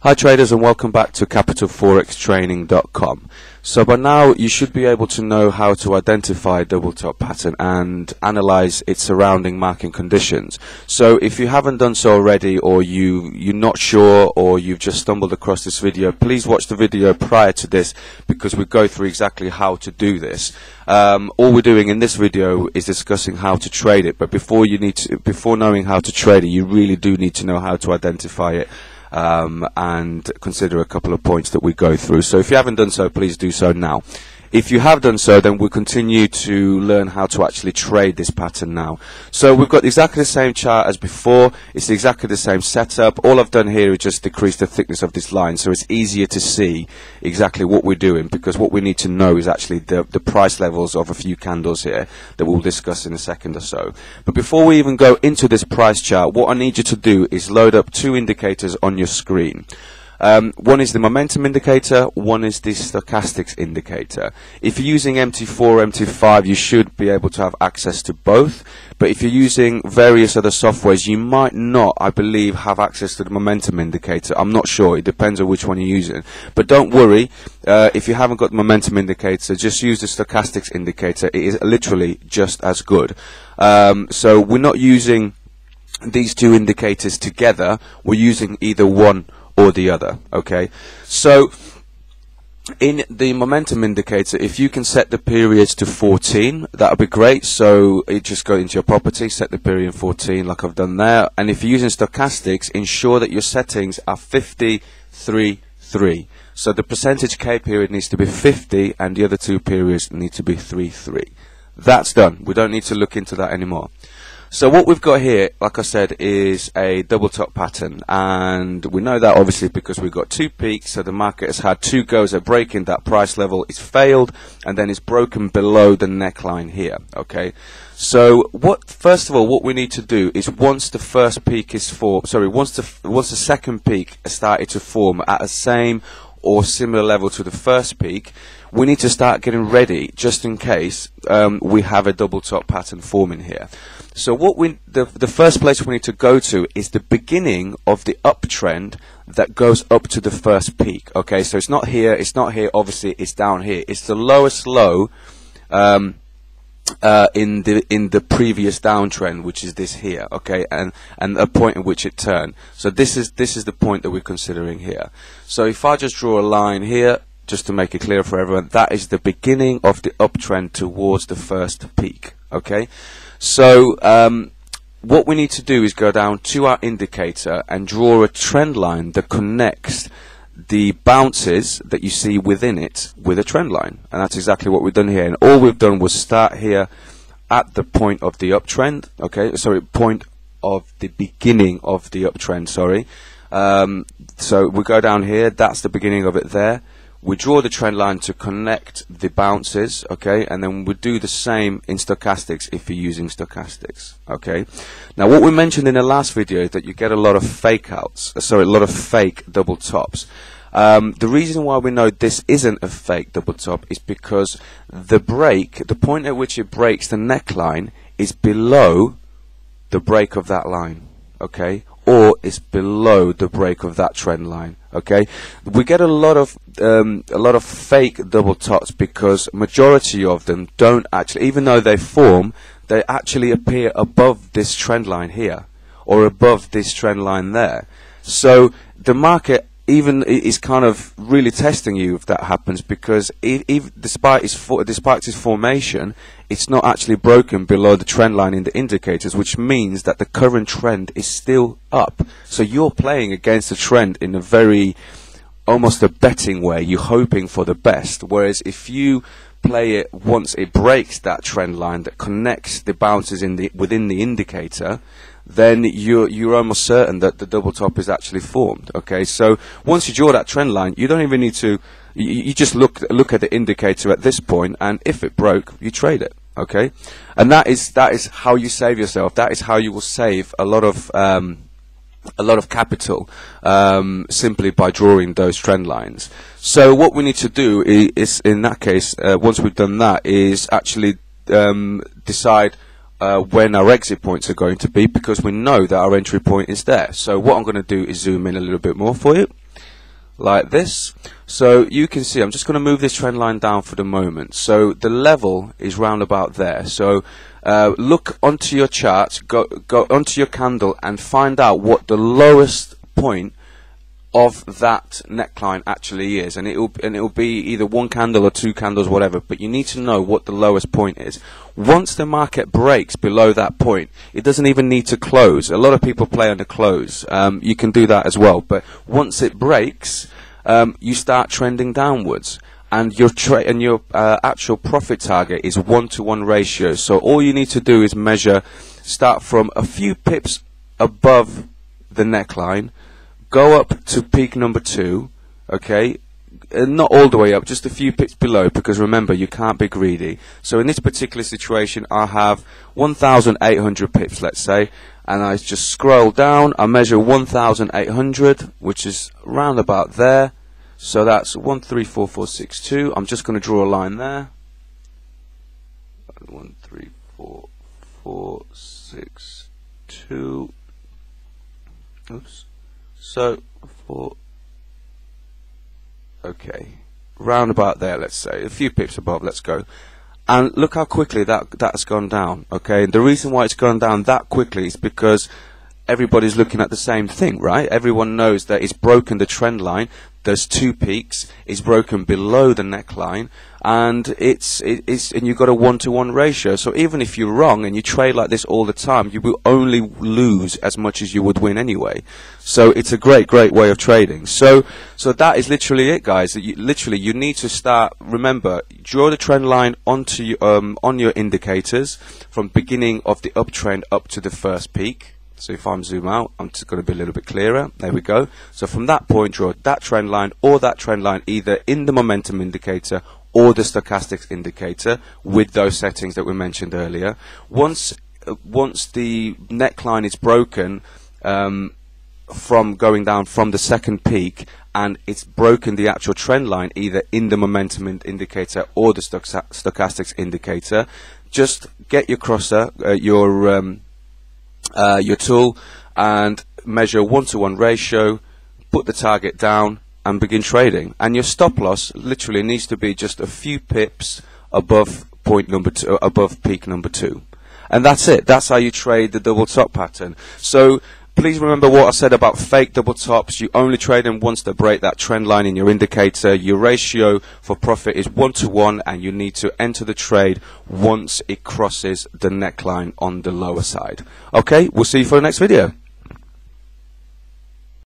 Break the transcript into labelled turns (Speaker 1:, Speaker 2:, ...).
Speaker 1: Hi traders, and welcome back to capitalforextraining.com. So by now you should be able to know how to identify a double top pattern and analyze its surrounding market conditions. So if you haven't done so already, or you're not sure, or you've just stumbled across this video, please watch the video prior to this because we go through exactly how to do this. All we're doing in this video is discussing how to trade it, but before knowing how to trade it, you really do need to know how to identify it. And consider a couple of points that we go through. So if you haven't done so, please do so now. If you have done so, then we'll continue to learn how to actually trade this pattern now. So we've got exactly the same chart as before. It's exactly the same setup. All I've done here is just decrease the thickness of this line, so it's easier to see exactly what we're doing, because what we need to know is actually the price levels of a few candles here that we'll discuss in a second or so. But before we even go into this price chart, what I need you to do is load up two indicators on your screen. One is the momentum indicator, one is the stochastics indicator. If you're using MT4, MT5, you should be able to have access to both. But if you're using various other softwares, you might not, I believe, have access to the momentum indicator. I'm not sure. It depends on which one you're using. But don't worry, if you haven't got the momentum indicator, just use the stochastics indicator. It is literally just as good. So we're not using these two indicators together. We're using either one or the other. Okay, so in the momentum indicator, if you can set the periods to 14, that would be great. So it just go into your property, set the period in 14 like I've done there. And if you're using stochastics, ensure that your settings are 50, 3, 3. So the percentage K period needs to be 50 and the other two periods need to be 3, 3. That's done. We don't need to look into that anymore. So what we've got here, like I said, is a double top pattern, and we know that obviously because we've got two peaks. So the market has had two goes at breaking that price level. It's failed, and then it's broken below the neckline here. Okay, so first of all, what we need to do is once the first peak is formed, once the second peak has started to form at a same or similar level to the first peak, we need to start getting ready just in case we have a double top pattern forming here. So the first place we need to go to is the beginning of the uptrend that goes up to the first peak. Okay, so it's not here, obviously it's down here. It's the lowest low in the previous downtrend, which is this here. Okay, and a point at which it turned. So this is the point that we're considering here. So if I just draw a line here, just to make it clear for everyone, that is the beginning of the uptrend towards the first peak. Okay, so what we need to do is go down to our indicator and draw a trend line that connects the bounces that you see within it with a trend line, and that's exactly what we've done here. And all we've done was start here at the point of the uptrend. Okay, sorry, point of the beginning of the uptrend. Sorry. So we go down here. That's the beginning of it there. We draw the trend line to connect the bounces, okay, and then we do the same in stochastics if you're using stochastics, okay. Now, what we mentioned in the last video is that you get a lot of fake double tops. The reason why we know this isn't a fake double top is because the point at which it breaks the neckline is below the break of that line, okay, or is below the break of that trend line. Okay, we get a lot of fake double tops because majority of them don't actually, even though they form, they actually appear above this trend line here or above this trend line there. So the market even is kind of really testing you if that happens, because despite its formation, it's not actually broken below the trend line in the indicators, which means that the current trend is still up. So you're playing against the trend in a very, almost a betting way. You're hoping for the best. Whereas if you play it once it breaks that trend line that connects the bounces within the indicator, then you're almost certain that the double top is actually formed. Okay, so once you draw that trend line, you don't even need to. You just look at the indicator at this point, and if it broke, you trade it. Okay, and that is how you save yourself. That is how you will save a lot of capital simply by drawing those trend lines. So what we need to do is in that case, once we've done that, is actually decide when our exit points are going to be, because we know that our entry point is there. So what I'm going to do is zoom in a little bit more for you. like this. So you can see, I'm just going to move this trend line down for the moment. So the level is round about there. So look onto your chart, go onto your candle and find out what the lowest point of that neckline actually is, and it'll be either one candle or two candles, whatever, but you need to know what the lowest point is. Once the market breaks below that point, it doesn't even need to close. A lot of people play on the close. You can do that as well, but once it breaks, you start trending downwards, and your actual profit target is 1-to-1 ratio. So all you need to do is start from a few pips above the neckline, go up to peak number 2, okay, not all the way up, just a few pips below, because remember, you can't be greedy. So in this particular situation, I have 1,800 pips, let's say, and I just scroll down, I measure 1,800, which is round about there, so that's 134462. I'm just going to draw a line there, 134462, oops. So, okay, round about there, let's say, a few pips above, let's go. And look how quickly that's gone down, okay? And the reason why it's gone down that quickly is because everybody's looking at the same thing, right? Everyone knows that it's broken the trend line. There's 2 peaks. It's broken below the neckline, and and you've got a 1-to-1 ratio. So even if you're wrong and you trade like this all the time, you will only lose as much as you would win anyway. So it's a great way of trading. So that is literally it, guys. You need to start. Remember, draw the trend line onto on your indicators from beginning of the uptrend up to the first peak. So if I'm zoom out, I'm just going to be a little bit clearer. There we go. So from that point, draw that trend line or that trend line either in the momentum indicator or the stochastic indicator with those settings that we mentioned earlier. Once the neckline is broken from going down from the second peak, and it's broken the actual trend line either in the momentum indicator or the stochastic indicator, just get your crosser, your tool, and measure 1-to-1 ratio, put the target down and begin trading. And your stop loss literally needs to be just a few pips above peak number 2. And that's it. That's how you trade the double top pattern. So please remember what I said about fake double tops. You only trade them once they break that trend line in your indicator. Your ratio for profit is 1-to-1, and you need to enter the trade once it crosses the neckline on the lower side. Okay, we'll see you for the next video.